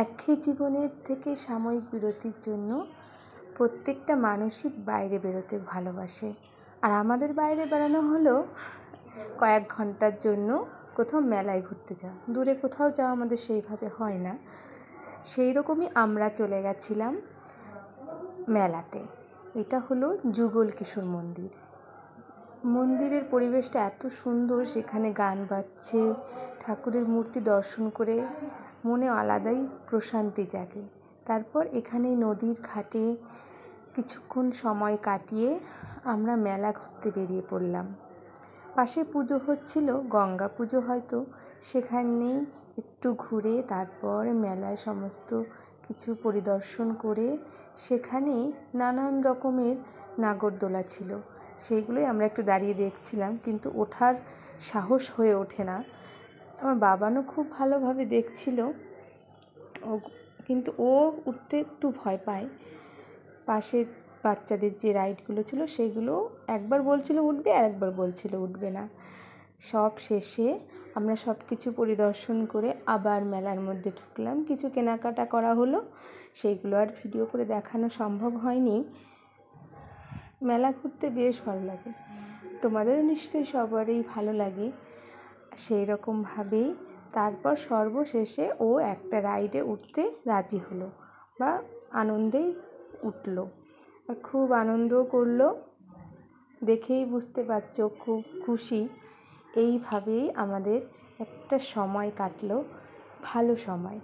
একঘেয়ে জীবনের থেকে সাময়িক বিরতির জন্য প্রত্যেকটা মানুষই বাইরে বেরোতে ভালোবাসে। আর আমাদের বাইরে বেড়ানো হলো কয়েক ঘন্টার জন্য কোথাও মেলায় ঘুরতে যাওয়া। দূরে কোথাও যাওয়া আমাদের সেইভাবে হয় না। সেই রকমই আমরা চলে গেছিলাম মেলাতে। এটা হলো যুগল কিশোর মন্দির। মন্দিরের পরিবেশটা এত সুন্দর, সেখানে গান বাজছে, ঠাকুরের মূর্তি দর্শন করে মনে আলাদাই প্রশান্তি জাগে। তারপর এখানেই নদীর ঘাটে কিছুক্ষণ সময় কাটিয়ে আমরা মেলা ঘুরতে বেরিয়ে পড়লাম। পাশে পুজো হচ্ছিল, গঙ্গা পুজো হয়তো, সেখানেই একটু ঘুরে তারপর মেলায় সমস্ত কিছু পরিদর্শন করে সেখানে নানান রকমের নাগরদোলা ছিল, সেইগুলোই আমরা একটু দাঁড়িয়ে দেখছিলাম, কিন্তু ওঠার সাহস হয়ে ওঠে না। আমার বাবানও খুব ভালোভাবে দেখছিল, কিন্তু ও উঠতে একটু ভয় পায়। পাশে বাচ্চাদের যে রাইডগুলো ছিল সেগুলো একবার বলছিল উঠবে আর একবার বলছিল উঠবে না। সব শেষে আমরা সব কিছু পরিদর্শন করে আবার মেলার মধ্যে ঢুকলাম। কিছু কেনাকাটা করা হলো, সেইগুলো আর ভিডিও করে দেখানো সম্ভব হয়নি। মেলা ঘুরতে বেশ ভালো লাগে, তোমাদেরও নিশ্চয়ই সবারই ভালো লাগে। সেই রকমভাবেই তারপর সর্বশেষে ও একটা রাইডে উঠতে রাজি হলো বা আনন্দেই উঠলো, আর খুব আনন্দও করলো। দেখেই বুঝতে পারছো খুব খুশি। এইভাবেই আমাদের একটা সময় কাটলো, ভালো সময়।